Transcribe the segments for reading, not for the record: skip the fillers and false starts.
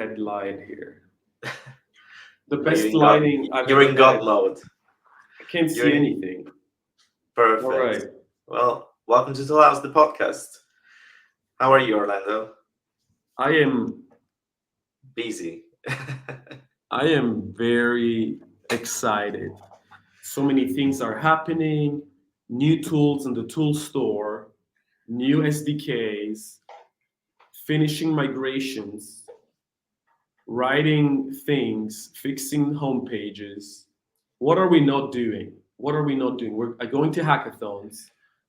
overhead light here. The Now best lighting I've you're ever in God had. mode. I can't You're see in anything. All perfect. right. Well, welcome to Toolhouse, the podcast. How are you, Orlando? I am Busy. I am very excited. So many things are happening. New tools in the tool store, new SDKs, finishing migrations, writing things, fixing home pages. What are we not doing? What are we not doing? We're going to hackathons,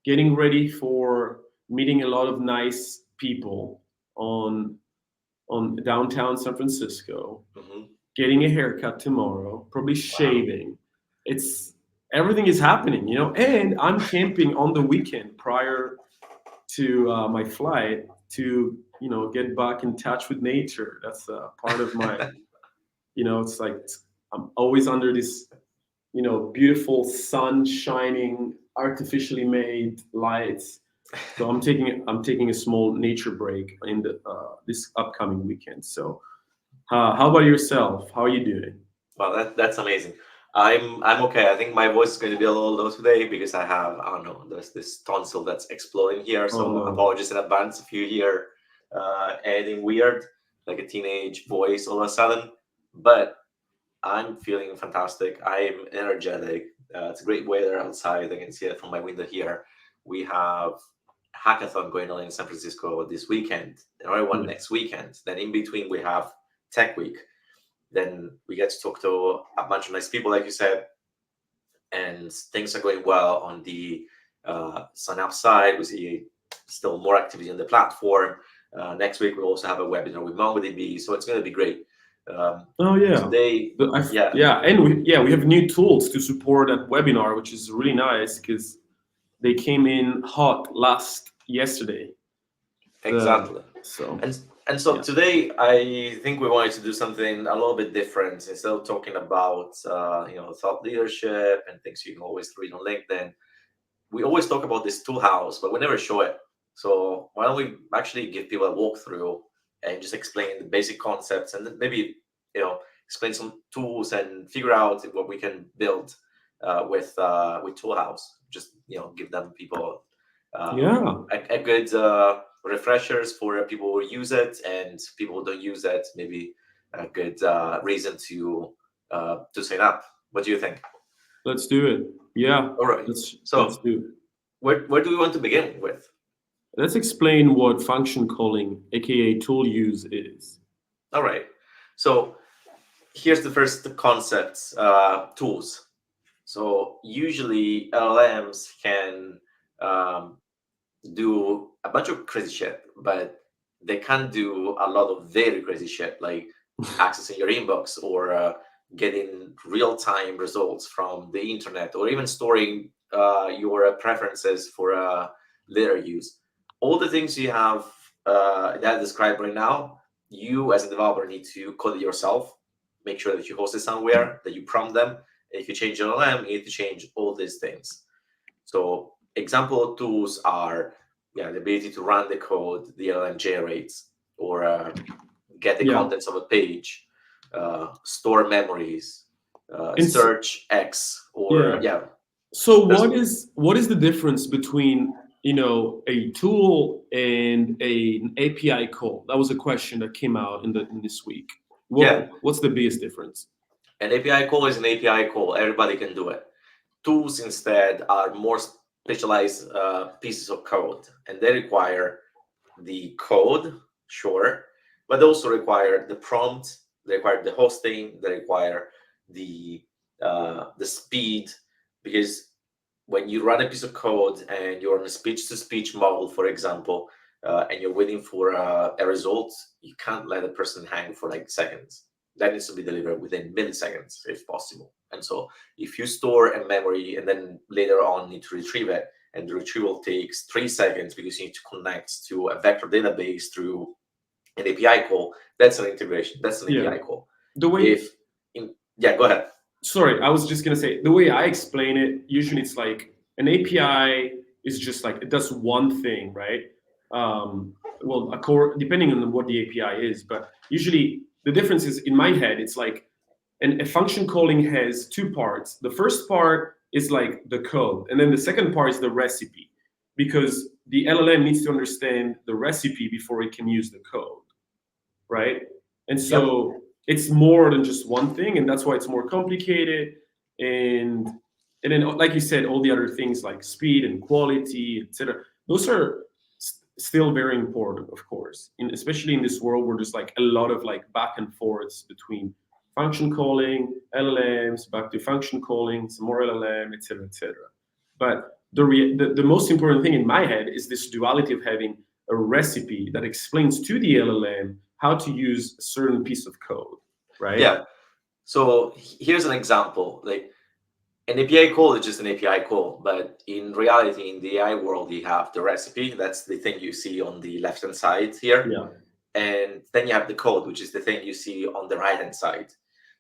getting ready for meeting a lot of nice people on downtown San Francisco, hmm getting a haircut tomorrow, probably Wow. shaving. It's everything is happening, and I'm camping on the weekend prior to my flight to get back in touch with nature. That's part of my it's like I'm always under this beautiful sun shining, artificially made lights. So I'm taking a small nature break in the this upcoming weekend. So how about yourself? How are you doing? Wow, that's amazing. I'm okay. I think my voice is going to be a little low today because I don't know, there's this tonsil that's exploding here. Oh So no. apologies in advance if you hear anything weird, like a teenage voice all of a sudden. But I'm feeling fantastic. I'm energetic. It's a great weather outside. I can see it from my window here. We have hackathon going on in San Francisco this weekend, another one Yeah. next weekend. Then in between we have Tech Week. Then we get to talk to a bunch of nice people, like you said, and things are going well on the sign up side. We see still more activity on the platform. Next week we'll also have a webinar with MongoDB, so it's going to be great. Um, Oh yeah. today, yeah, Yeah, and we have new tools to support that webinar, which is really nice because they came in hot last yesterday. The exactly. so And so yeah. today, I think we wanted to do something a little bit different. Instead of talking about thought leadership and things you can always read on LinkedIn, we always talk about this tool house, but we never show it. So why don't we actually give people a walkthrough and just explain the basic concepts and then maybe explain some tools and figure out what we can build with Toolhouse. Just give them people uh, Yeah. a good refreshers for people who use it and people who don't use it. Maybe a good reason to sign up. What do you think? Let's do it. Yeah. All right. Let's So do it. where do we want to begin with? Let's explain what function calling, aka tool use, is. All right. So here's the first concept: tools. So usually LLMs can um, do a bunch of crazy shit, but they can't do a lot of very crazy shit, like accessing your inbox or getting real-time results from the internet, or even storing your preferences for later use. All the things you have that I described right now, you as a developer need to code it yourself. Make sure that you host it somewhere, that you prompt them. If you change LLM, you need to change all these things. So example tools are the ability to run the code the LLM generates, or get the Yeah. contents of a page, store memories, And search X, or yeah. yeah, So there's what is the difference between a tool and an API call? That was a question that came out in this week. yeah, What's the biggest difference? an API call is an API call. Everybody can do it. Tools instead are more specialized pieces of code, and they require the code, sure, but they also require the prompt, they require the hosting, they require the speed, because when you run a piece of code and you're on a speech-to-speech model, for example, and you're waiting for a result, you can't let a person hang for like seconds. That needs to be delivered within milliseconds, if possible. And so, if you store a memory and then later on need to retrieve it, and the retrieval takes 3 seconds because you need to connect to a vector database through an API call, that's an integration. That's an Yeah. API call. The way If yeah, go ahead. Sorry, I was just gonna say the way I explain it. Usually, it's like an API is just like it does one thing, right? Well, depending on what the API is, but usually the difference is in my head, it's like, and a function calling has two parts. The first part is like the code, and then the second part is the recipe, because the LLM needs to understand the recipe before it can use the code, right? And Yep. so it's more than just one thing, and that's why it's more complicated. And and then, like you said, all the other things like speed and quality, etc. Those are still very important, of course, especially in this world where there's like a lot of like back and forths between function calling, LLMs, back to function calling, some more LLM, etc., etc. But the most important thing in my head is this duality of having a recipe that explains to the LLM how to use a certain piece of code, right? Yeah. So here's an example. Like an API call is just an API call, but in reality, in the AI world, you have the recipe. That's the thing you see on the left-hand side here. Yeah, And then you have the code, which is the thing you see on the right-hand side.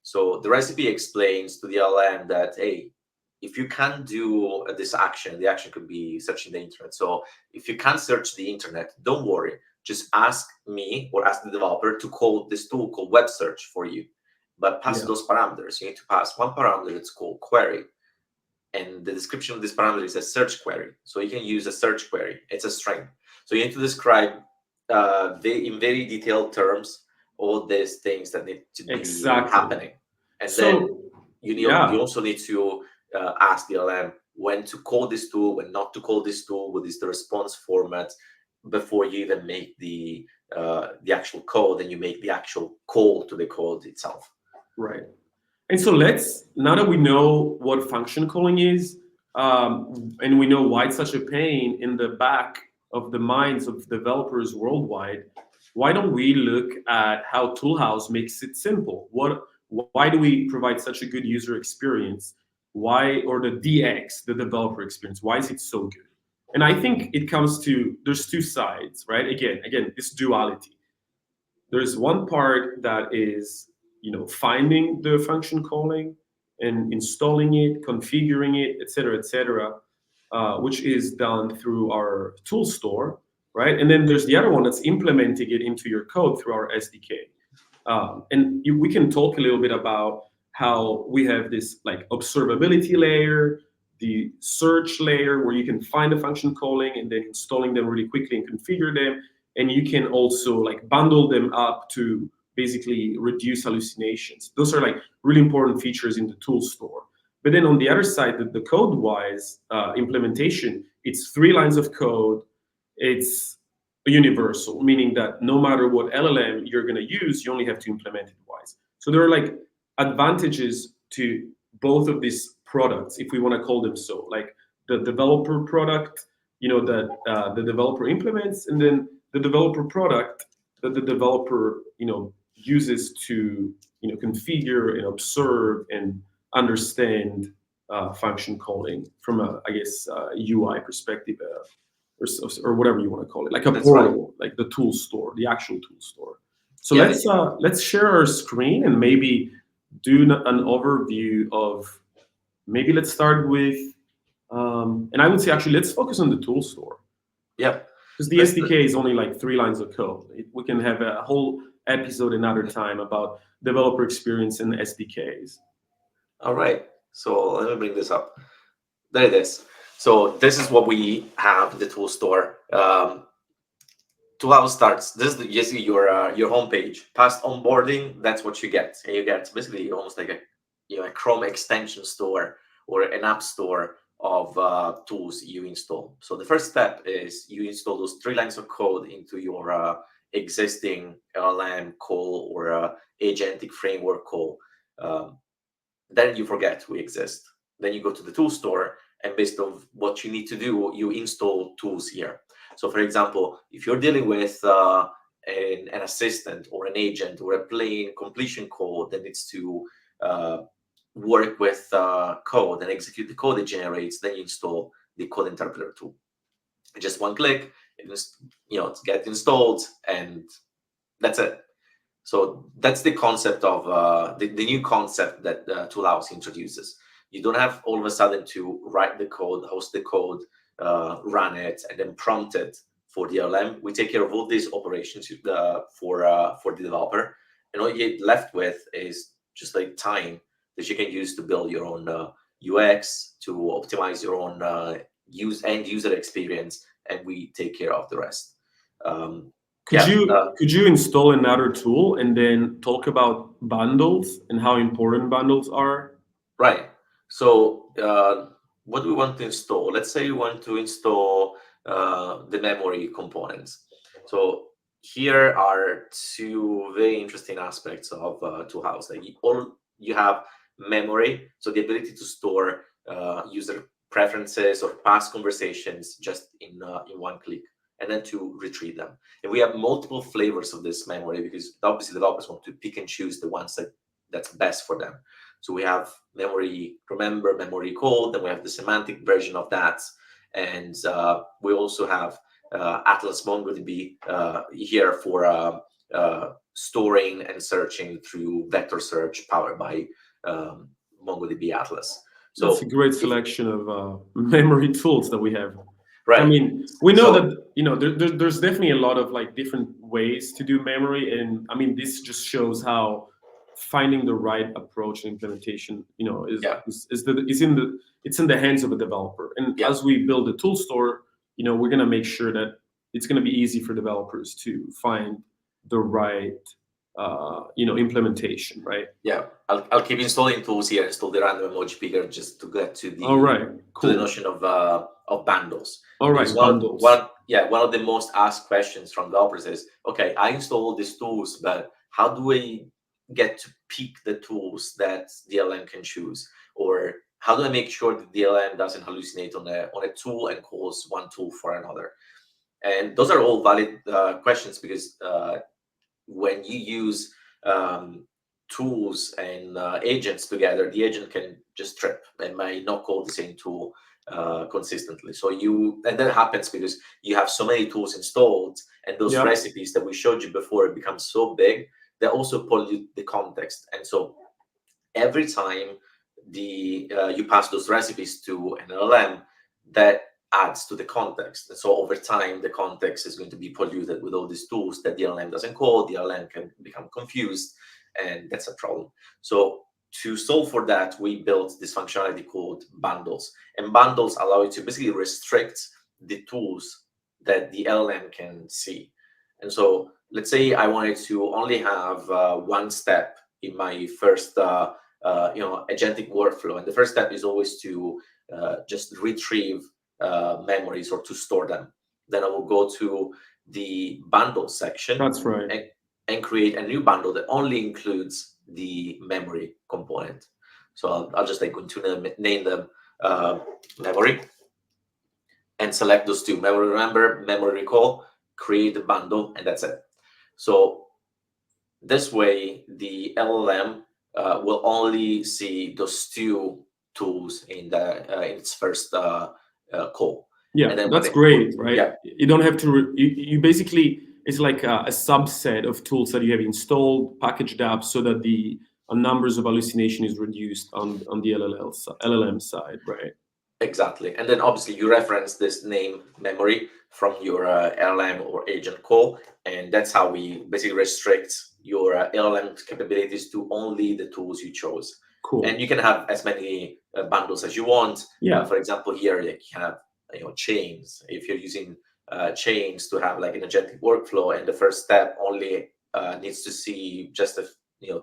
So the recipe explains to the LLM that, hey, if you can't do this action, the action could be searching the internet. So if you can't search the internet, don't worry. Just ask me or ask the developer to call this tool called web search for you. But pass yeah, those parameters. You need to pass one parameter that's called query. And the description of this parameter is a search query. So you can use a search query. It's a string. So you need to describe in very detailed terms all these things that need to be exactly. happening. And then So you yeah, also need to ask the LM when to call this tool, when not to call this tool, what is the response format before you even make the actual code and you make the actual call to the code itself. right. And so let's, now that we know what function calling is, and we know why it's such a pain in the back of the minds of developers worldwide, why don't we look at how Toolhouse makes it simple? Why do we provide such a good user experience? Why, or the DX, the developer experience, why is it so good? And I think it comes to, there's two sides, right? Again, this duality. There's one part that is, finding the function calling and installing it, configuring it, et cetera, which is done through our tool store, right? And then there's the other one that's implementing it into your code through our SDK. We can talk a little bit about how we have this like observability layer, the search layer where you can find the function calling and then installing them really quickly and configure them. And you can also like bundle them up to basically reduce hallucinations. Those are like really important features in the tool store. But then on the other side, the code-wise implementation, it's 3 lines of code. It's universal, meaning that no matter what LLM you're going to use, you only have to implement it twice. So there are like advantages to both of these products, if we want to call them so, like the developer product, that the developer implements, and then the developer product that the developer, uses to, configure and observe and understand function calling from a, I guess, UI perspective. Or whatever you want to call it, like a That's right. portal, like the tool store, the actual tool store. So Yeah, let's share our screen and maybe do an overview of. Maybe let's start with, and I would say actually let's focus on the tool store yeah. because the Let's SDK is only like 3 lines of code. We can have a whole episode another time about developer experience and SDKs. All right. So let me bring this up. There it is. So this is what we have in the tool store. Toolhouse starts. This is you see your homepage. Past onboarding, that's what you get. And you get basically almost like a Chrome extension store or an app store of tools you install. So the first step is you install those 3 lines of code into your existing LLM call or agentic framework call. Then you forget we exist. Then you go to the tool store, and based on what you need to do, you install tools here. So, for example, if you're dealing with an assistant or an agent or a plain completion code that needs to work with code and execute the code it generates, then you install the code interpreter tool. Just one click, it's get installed, and that's it. So that's the concept of the new concept that Toolhouse introduces. You don't have all of a sudden to write the code, host the code, run it, and then prompt it for the LLM. We take care of all these operations for the developer, and all you get left with is just like time that you can use to build your own UX, to optimize your own end user experience, and we take care of the rest. Um, Could yeah, you install another tool and then talk about bundles and how important bundles are? right. So, what do we want to install? Let's say we want to install the memory components. So here are two very interesting aspects of Toolhouse. Like you have memory, so the ability to store user preferences or past conversations just in one click, and then to retrieve them. And we have multiple flavors of this memory because obviously developers want to pick and choose the ones that's best for them. So we have memory remember, memory call, then we have the semantic version of that. And we also have Atlas MongoDB here for storing and searching through vector search powered by MongoDB Atlas. That's a So great if selection of memory tools that we have. I right, mean, we know so that there's definitely a lot of like different ways to do memory, and I mean this just shows how finding the right approach and implementation, yeah, it's in the hands of a developer. And yeah. as we build a tool store, we're gonna make sure that it's gonna be easy for developers to find the right implementation, right? Yeah, I'll keep installing tools here. Install the random emoji picker just to get to All the right, cool. notion of bundles. All Because right, bundles. one of the most asked questions from developers is, okay, I install these tools, but how do I get to pick the tools that DLM can choose, or how do I make sure that DLM doesn't hallucinate on a tool and calls one tool for another? And those are all valid questions because when you use tools and agents together, the agent can just trip and might not call the same tool consistently. And that happens because you have so many tools installed, and those Yep. recipes that we showed you before become so big they also pollute the context. And so every time you pass those recipes to an LLM, that adds to the context. And so over time, the context is going to be polluted with all these tools that the LLM doesn't call. The LLM can become confused, and that's a problem. So to solve for that, we built this functionality called bundles. And bundles allow you to basically restrict the tools that the LLM can see. And so let's say I wanted to only have one step in my first agentic workflow, and the first step is always to just retrieve memories or to store them. Then I will go to the bundle section That's right. and create a new bundle that only includes the memory component. So I'll just like going to name them memory, and select those two: memory remember, memory recall, create the bundle, and that's it. So this way, the LLM will only see those two tools in its first call. Yeah, And then that's great, right? yeah, You don't have to. You basically it's like a subset of tools that you have installed, packaged up, so that the numbers of hallucination is reduced on the LLM side, right? exactly. And then obviously you reference this name memory from your LLM or agent call, and that's how we basically restrict your LLM capabilities to only the tools you chose. Cool. And you can have as many bundles as you want. Yeah. For example, here like you have chains. If you're using chains to have like an agentic workflow, and the first step only needs to see just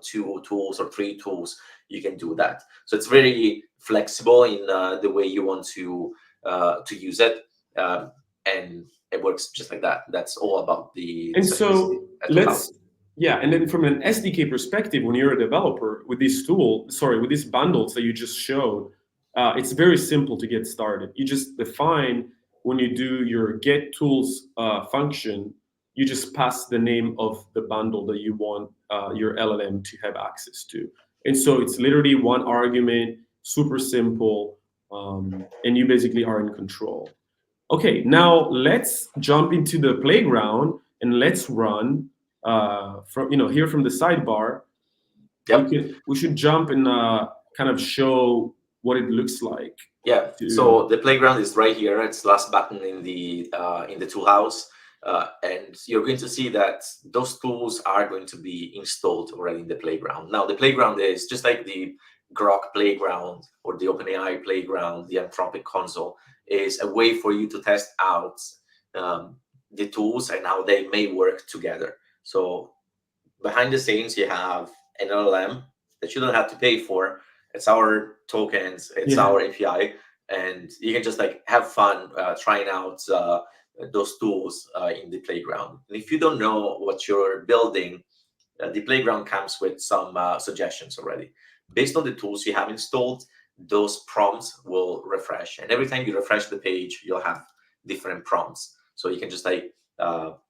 two tools or three tools, you can do that. So it's very flexible in the way you want to use it, and it works just like that. That's all about the And simplicity so at Toolhouse. and then from an SDK perspective, when you're a developer with this with these bundles that you just showed, it's very simple to get started. You just define when you do your get tools function, you just pass the name of the bundle that you want your LLM to have access to. And so it's literally one argument, super simple, and you basically are in control. Okay, now let's jump into the playground and let's run from here from the sidebar. Yep. We should jump and kind of show what it looks like. Yeah. to- So the playground is right here. It's the last button in the Toolhouse. And you're going to see that those tools are going to be installed already in the playground. Now, the playground is just like the Grok playground or the OpenAI playground, the Anthropic console is a way for you to test out um, the tools and how they may work together. So behind the scenes, you have an LLM that you don't have to pay for. It's our tokens, it's Yeah. our API, and you can just like have fun trying out those tools in the playground. And if you don't know what you're building, the playground comes with some suggestions already. Based on the tools you have installed, those prompts will refresh. And every time you refresh the page, you'll have different prompts. So you can just like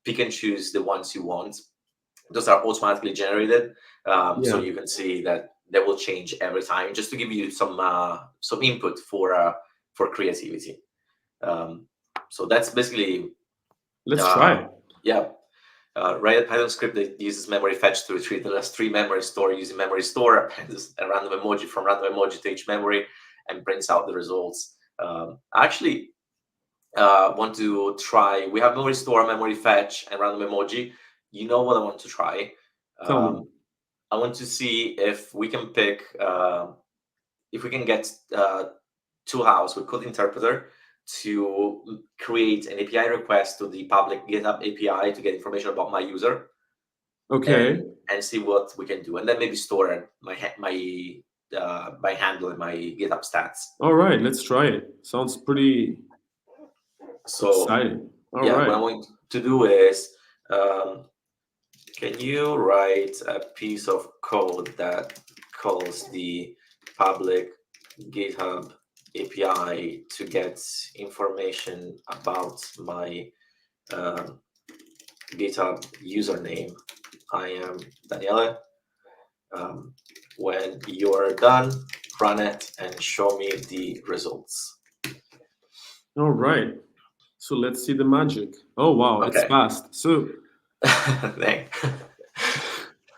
pick and choose the ones you want. Those are automatically generated. So Yeah. you can see that they will change every time, just to give you some input for creativity. Um, so that's basically Let's try uh, it. yeah. Write a Python script that uses memory fetch to retrieve the last three memory store using memory store, appends a random emoji from random emoji to each memory, and prints out the results. I actually want to try. We have memory store, memory fetch, and random emoji. You know what I want to try? Tell me. Um, I want to see if we can pick, if we can get Toolhouse with Code Interpreter to create an API request to the public GitHub API to get information about my user Okay. and see what we can do, and then maybe store my handle in my GitHub stats. All right. Let's try it. Sounds pretty So exciting. All yeah, what right. I'm going to do is, um, can you write a piece of code that calls the public GitHub API to get information about my um, GitHub username? I am Daniele. Um, when you're done, run it and show me the results. All right. So let's see the magic. Oh wow, it's Okay. fast. So Thank.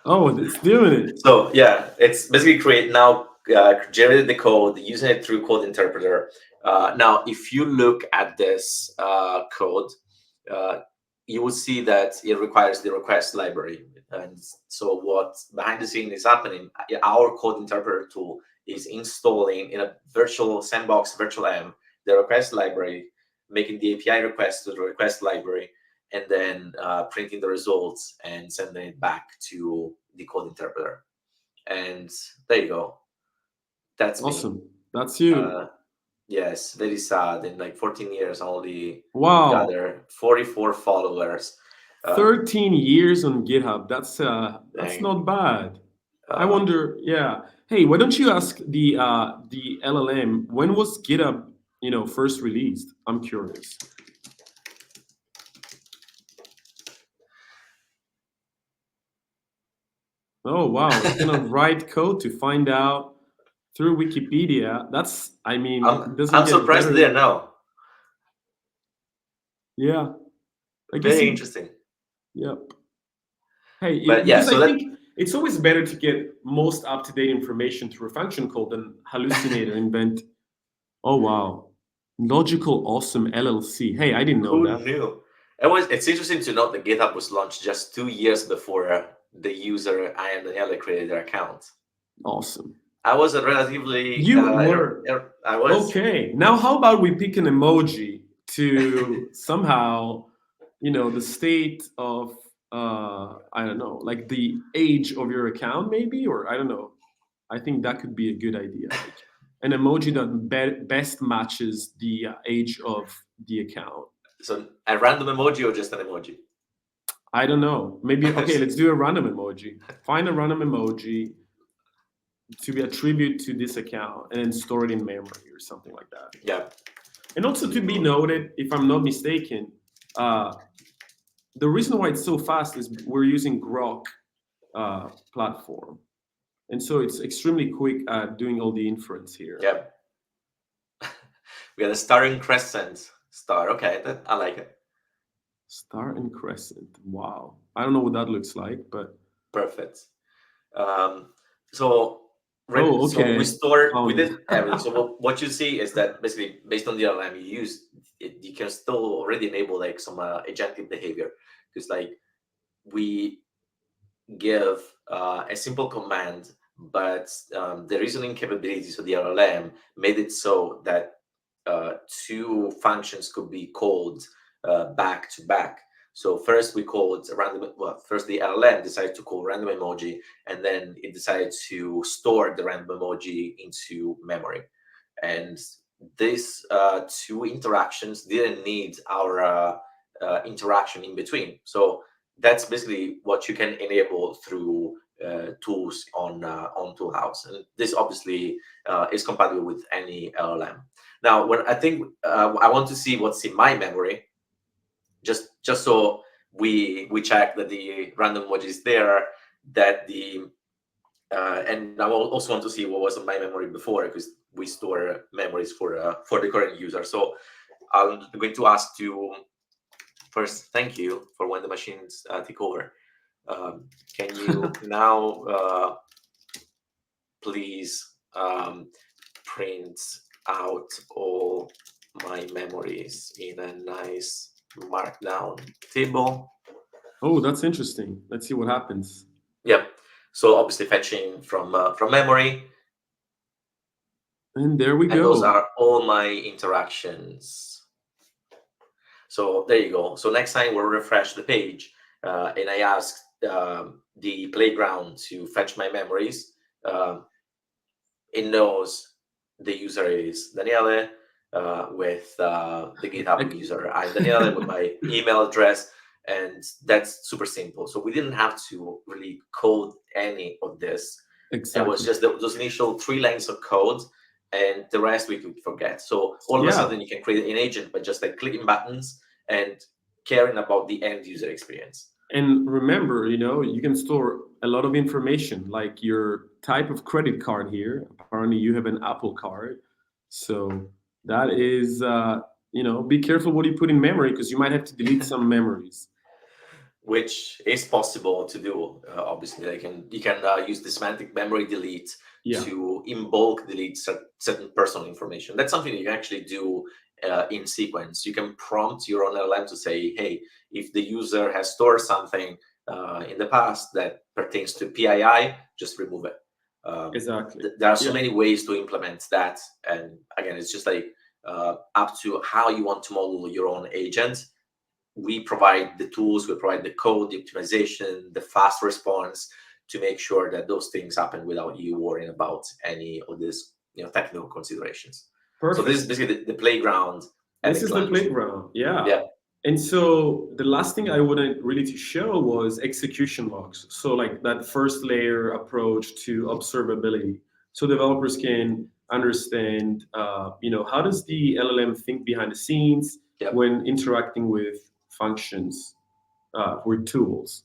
oh, it's doing it. So yeah, it's basically create now generated the code using it through code interpreter. Now, if you look at this code, uh, you will see that it requires the request library. And so what behind the scene is happening, our code interpreter tool is installing in a virtual sandbox, virtual M, the request library, making the API request to the request library, and then printing the results and sending it back to the code interpreter. And there you go. That's me. Awesome. That's you. Uh, yes, very sad. In like 14 years, I only Wow. gather 44 followers. Um, 13 years on GitHub. That's and not bad. I uh, wonder, yeah. Hey, why don't you ask the LLM when was GitHub, first released? I'm curious. Oh wow, it's gonna write code to find out through Wikipedia. That's, I mean, I'm it doesn't I'm get surprised they better. didn't know. Yeah, I guess Very it. interesting. Yep. Hey, But yeah, because so I that think it's always better to get most up to date information through a function call than hallucinate or invent. Oh wow, logical awesome LLC. Hey, I didn't know who that. knew? It's interesting to note that GitHub was launched just 2 years before the user I and Daniela created their account. Awesome. I was a relatively You were I was okay. Now, how about we pick an emoji to somehow, the state of I don't know, like the age of your account, maybe, or I don't know. I think that could be a good idea. Like an emoji that best matches the age of the account. so a random emoji or just an emoji. I don't know. Maybe okay. Let's do a random emoji. Find a random emoji to be a tribute to this account, and then store it in memory or something like that. Yeah. And also to be noted, if I'm not mistaken, uh, the reason why it's so fast is we're using Grok platform, and so it's extremely quick at doing all the inference here. Yeah. We got a star and crescent star. Okay, that I like it. Star and crescent. Wow. I don't know what that looks like, but Perfect. Um, so Oh, So okay. we Found it. did everything. So what you see is that basically based on the LLM you use, you can still already enable like some agentic behavior, because like we give a simple command, but the reasoning capabilities of the LLM made it so that two functions could be called back to back. So first we called random. Well, first the LLM decided to call random emoji, and then it decided to store the random emoji into memory. And these two interactions didn't need our interaction in between. So that's basically what you can enable through tools on Toolhouse, and this obviously is compatible with any LLM. Now, when I think I want to see what's in my memory, just so we check that the random emoji is there, that the and I also want to see what was in my memory before, because we store memories for the current user. So I'm going to ask you first, thank you for when the machines take over. Can you now please print out all my memories in a nice markdown table? Oh, that's interesting. Let's see what happens. Yep. So obviously fetching from memory, And there we and those go. are all my interactions. So there you go. So next time we'll refresh the page, and I ask the playground to fetch my memories. Um, it knows the user is Daniele, with the GitHub Ex- user. I'm Daniele with my email address, and that's super simple. So we didn't have to really code any of this. It was exactly. just those initial 3 lines of code, and the rest we could forget. So all of a Yeah. sudden you can create an agent by just like clicking buttons and caring about the end user experience. And remember, you can store a lot of information, like your type of credit card here. Apparently, you have an Apple card. So that is, be careful what you put in memory because you might have to delete some memories. Which is possible to do. Obviously, you can use the semantic memory delete Yeah, to in bulk delete certain personal information. That's something you can actually do in sequence. You can prompt your own LLM to say, "Hey, if the user has stored something in the past that pertains to PII, just remove it." exactly. There are so Yeah. many ways to implement that, and again, it's just like up to how you want to model your own agent. We provide the tools, we provide the code, the optimization, the fast response to make sure that those things happen without you worrying about any of these technical considerations. So this is Perfect. basically the playground at This a is the glance. playground. Yeah. Yeah, And so the last thing I wanted really to show was execution logs. So like that first layer approach to observability, so developers can understand, how does the LLM think behind the scenes yeah. when interacting with functions, with tools.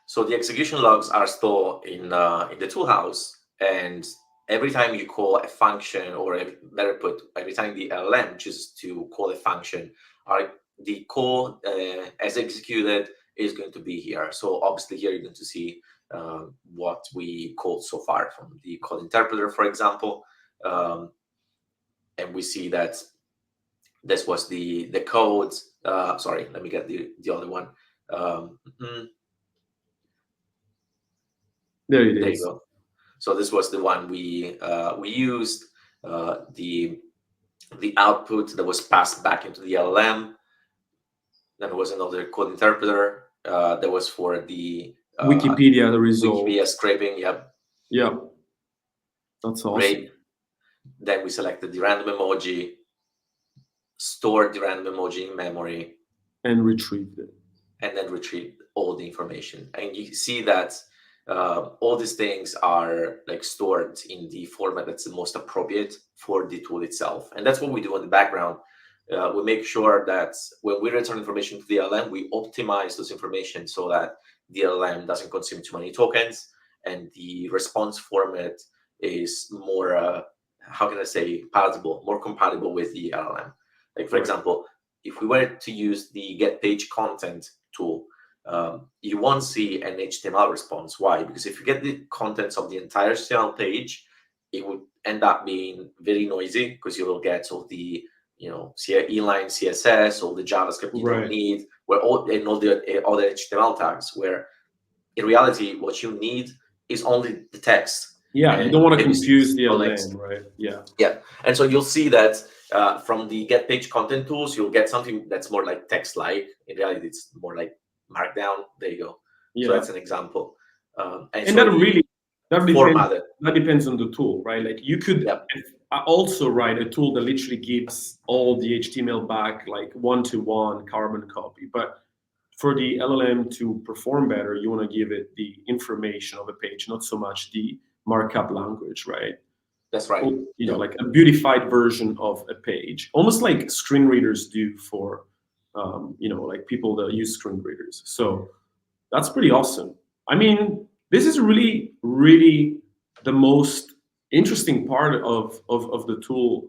So the execution logs are stored in the Toolhouse, and every time you call a function, or better put, every time the LLM chooses to call a function, the code as executed is going to be here. So obviously here you're going to see what we called so far from the code interpreter, for example, um, and we see that this was the code. Sorry, let me get the other one. Mhm. There it There you is. go. So this was the one we used. The output that was passed back into the LLM. Then there was another code interpreter that was for the Wikipedia, the Wikipedia result. scraping. Yep, Yeah, that's awesome. great. Then we selected the random emoji, stored the random emoji in memory, And retrieved it. and then retrieve all the information. And you see that all these things are like stored in the format that's the most appropriate for the tool itself. And that's what we do in the background. We make sure that when we return information to the LLM, we optimize those information so that the LLM doesn't consume too many tokens, and the response format is more, how can I say, palatable, more compatible with the LLM. Like, for Right. example, if we were to use the get page content tool, you won't see an HTML response. Why? Because if you get the contents of the entire HTML page, it would end up being very noisy because you will get all the inline CSS, all the JavaScript you don't Right. need, where all the other HTML tags. Where in reality, what you need is only the text. Yeah, you And don't want to maybe confuse the some links. LLM, right? Yeah. Yeah, and so you'll see that from the get page content tools, you'll get something that's more like text-like. In reality, it's more like Markdown. There you go. So Yeah. that's an example. And And it's that already really formatted. that depends on the tool, right? Like you could Yep. also write a tool that literally gives all the HTML back like one-to-one carbon copy. But for the LLM to perform better, you want to give it the information of a page, not so much the markup language, right? That's right. Like a beautified version of a page, almost like screen readers do for, like people that use screen readers. So that's pretty awesome. I mean, this is really, really the most interesting part of the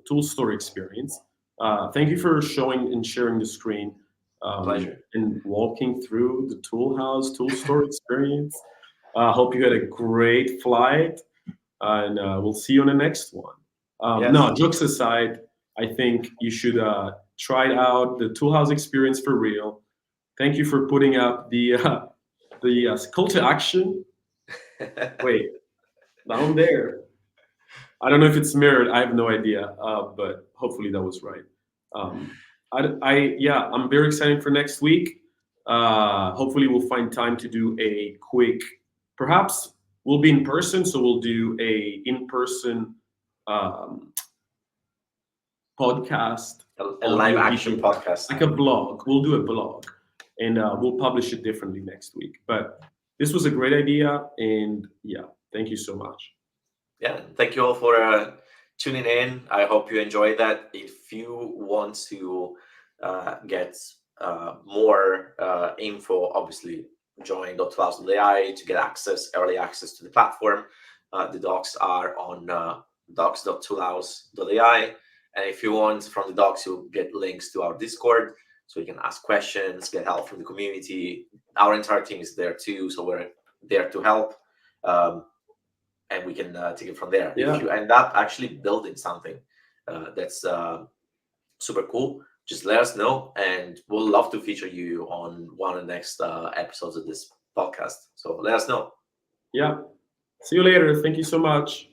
Toolstore experience. Thank you for showing and sharing the screen Pleasure. and walking through the Toolstore experience. Hope you had a great flight, and we'll see you on the next one. Yes. No, jokes aside, I think you should try out the Toolhouse experience for real. Thank you for putting up the call to action. Wait, down there. I don't know if it's mirrored. I have no idea, but hopefully that was right. Um, yeah, I'm very excited for next week. Hopefully we'll find time to do a quick. Perhaps we'll be in person, so we'll do a in-person um, podcast, A live action video, podcast. like a vlog. We'll do a vlog, and we'll publish it differently next week. But this was a great idea, and yeah, thank you so much. Yeah, thank you all for tuning in. I hope you enjoyed that. If you want to get more info, obviously join .toolhouse.ai to get early access to the platform. The docs are on docs.toolhouse.ai. And if you want, from the docs, you'll get links to our Discord, so you can ask questions, get help from the community. Our entire team is there too, so we're there to help. And we can take it from there. Yeah. If you end up actually building something that's super cool, just let us know, and we'll love to feature you on one of the next episodes of this podcast. So let us know. Yeah. See you later. Thank you so much.